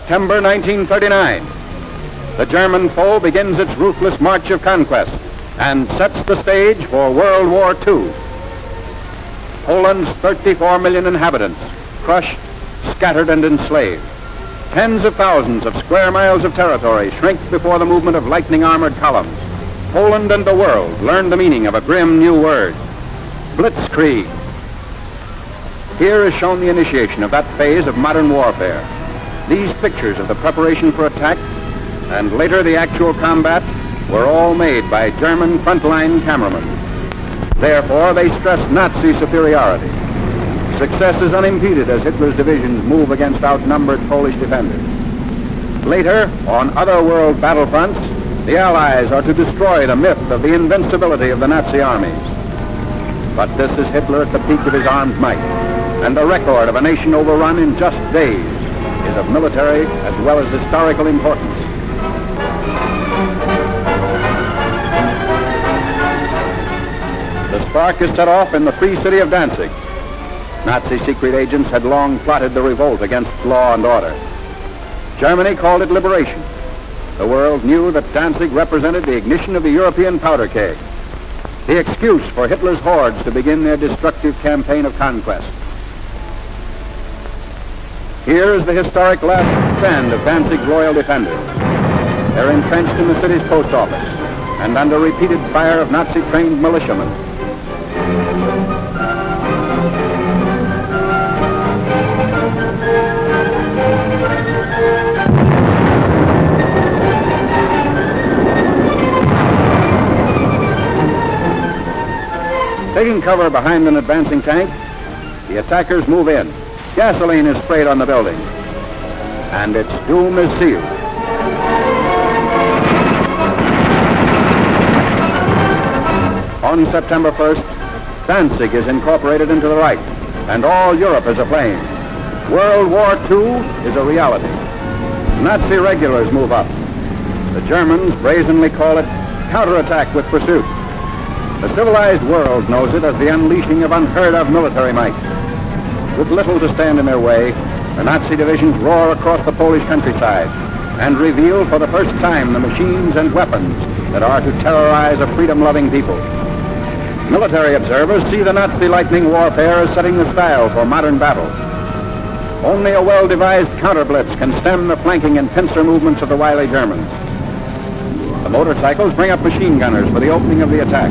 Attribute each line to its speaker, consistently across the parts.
Speaker 1: September 1939. The German foe begins its ruthless march of conquest and sets the stage for World War II. Poland's 34 million inhabitants, crushed, scattered, and enslaved. Tens of thousands of square miles of territory shrink before the movement of lightning-armored columns. Poland and the world learn the meaning of a grim new word, Blitzkrieg. Here is shown the initiation of that phase of modern warfare. These pictures of the preparation for attack and later the actual combat were all made by German frontline cameramen. Therefore, they stress Nazi superiority. Success is unimpeded as Hitler's divisions move against outnumbered Polish defenders. Later, on other world battlefronts, the Allies are to destroy the myth of the invincibility of the Nazi armies. But this is Hitler at the peak of his armed might, and the record of a nation overrun in just days is of military as well as historical importance. The spark is set off in the free city of Danzig. Nazi secret agents had long plotted the revolt against law and order. Germany called it liberation. The world knew that Danzig represented the ignition of the European powder keg, the excuse for Hitler's hordes to begin their destructive campaign of conquest. Here is the historic last stand of Danzig's loyal defenders. They're entrenched in the city's post office and under repeated fire of Nazi-trained militiamen. Taking cover behind an advancing tank, the attackers move in. Gasoline is sprayed on the building, and its doom is sealed. On September 1st, Danzig is incorporated into the Reich, and all Europe is aflame. World War II is a reality. Nazi regulars move up. The Germans brazenly call it counterattack with pursuit. The civilized world knows it as the unleashing of unheard-of military might. With little to stand in their way, the Nazi divisions roar across the Polish countryside and reveal for the first time the machines and weapons that are to terrorize a freedom-loving people. Military observers see the Nazi lightning warfare as setting the style for modern battle. Only a well-devised counter-blitz can stem the flanking and pincer movements of the wily Germans. The motorcycles bring up machine gunners for the opening of the attack.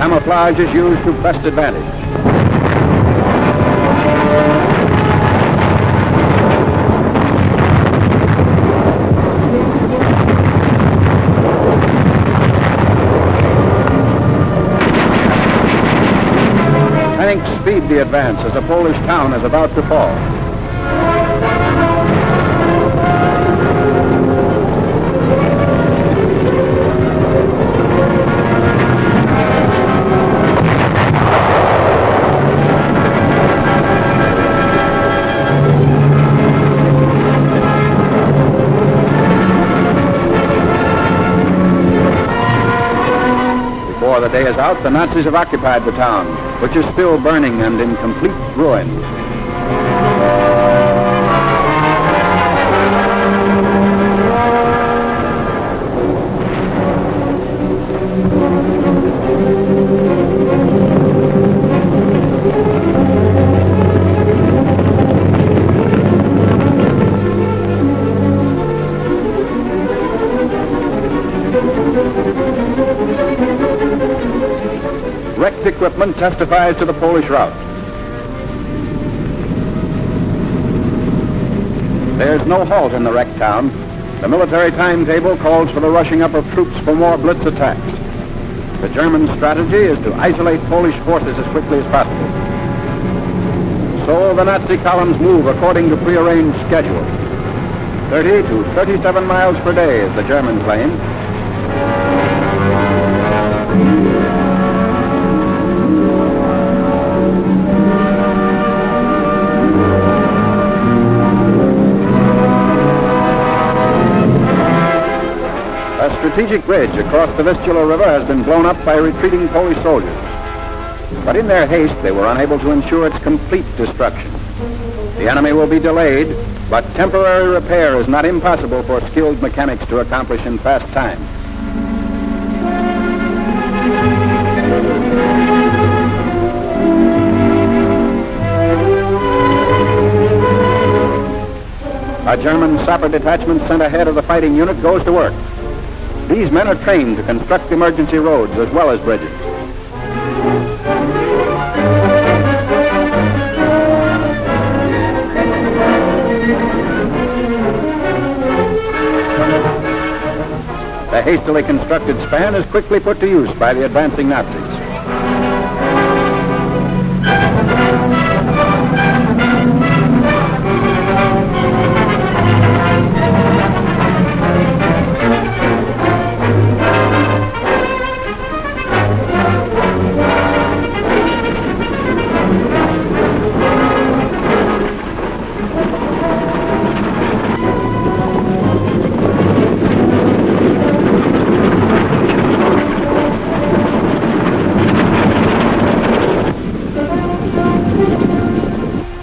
Speaker 1: Camouflage is used to best advantage. Tanks speed the advance as a Polish town is about to fall. Before the day is out, the Nazis have occupied the town, which is still burning and in complete ruins. Wrecked equipment testifies to the Polish rout. There's no halt in the wrecked town. The military timetable calls for the rushing up of troops for more blitz attacks. The German strategy is to isolate Polish forces as quickly as possible. So the Nazi columns move according to prearranged schedule. 30 to 37 miles per day is the German claim. A strategic bridge across the Vistula River has been blown up by retreating Polish soldiers. But in their haste, they were unable to ensure its complete destruction. The enemy will be delayed, but temporary repair is not impossible for skilled mechanics to accomplish in fast time. A German sapper detachment sent ahead of the fighting unit goes to work. These men are trained to construct emergency roads as well as bridges. The hastily constructed span is quickly put to use by the advancing Nazis.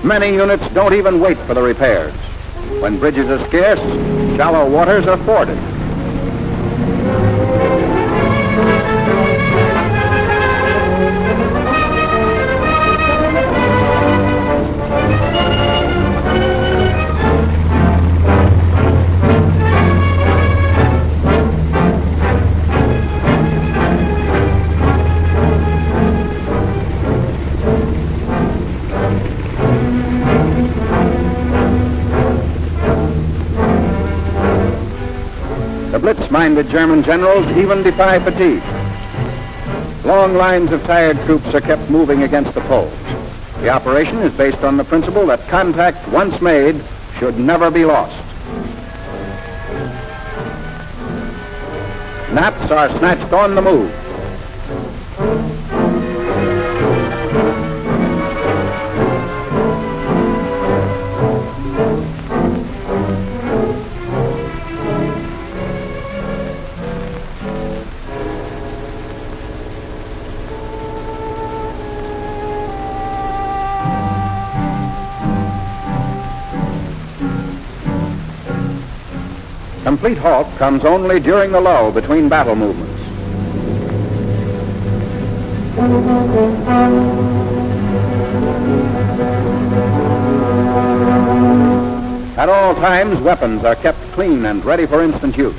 Speaker 1: Many units don't even wait for the repairs. When bridges are scarce, shallow waters are forded. The Blitz-minded German generals even defy fatigue. Long lines of tired troops are kept moving against the Poles. The operation is based on the principle that contact once made should never be lost. Naps are snatched on the move. Complete halt comes only during the lull between battle movements. At all times, weapons are kept clean and ready for instant use.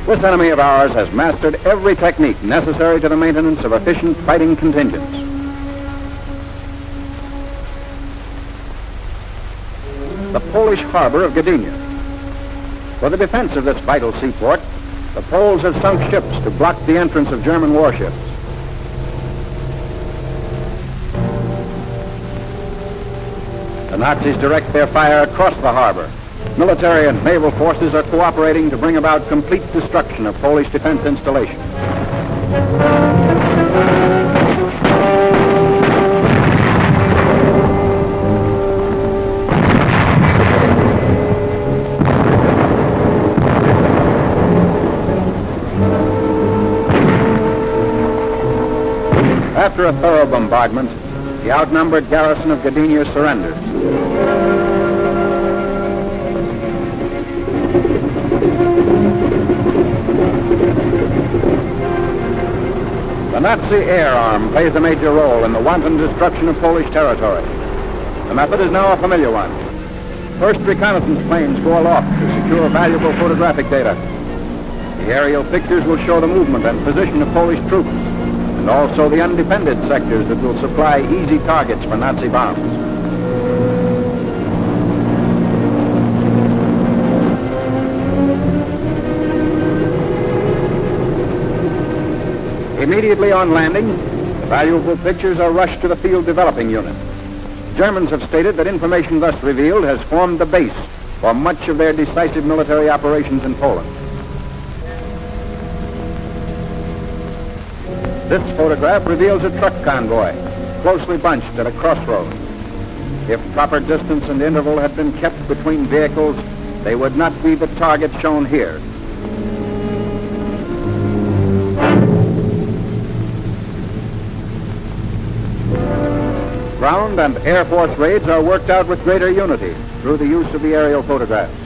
Speaker 1: This enemy of ours has mastered every technique necessary to the maintenance of efficient fighting contingents. The Polish harbor of Gdynia. For the defense of this vital seaport, the Poles have sunk ships to block the entrance of German warships. The Nazis direct their fire across the harbor. Military and naval forces are cooperating to bring about complete destruction of Polish defense installations. After a thorough bombardment, the outnumbered garrison of Gdynia surrenders. The Nazi air arm plays a major role in the wanton destruction of Polish territory. The method is now a familiar one. First, reconnaissance planes go aloft to secure valuable photographic data. The aerial pictures will show the movement and position of Polish troops, and also the undefended sectors that will supply easy targets for Nazi bombs. Immediately on landing, the valuable pictures are rushed to the field developing unit. Germans have stated that information thus revealed has formed the base for much of their decisive military operations in Poland. This photograph reveals a truck convoy, closely bunched at a crossroad. If proper distance and interval had been kept between vehicles, they would not be the target shown here. Ground and Air Force raids are worked out with greater unity through the use of the aerial photograph.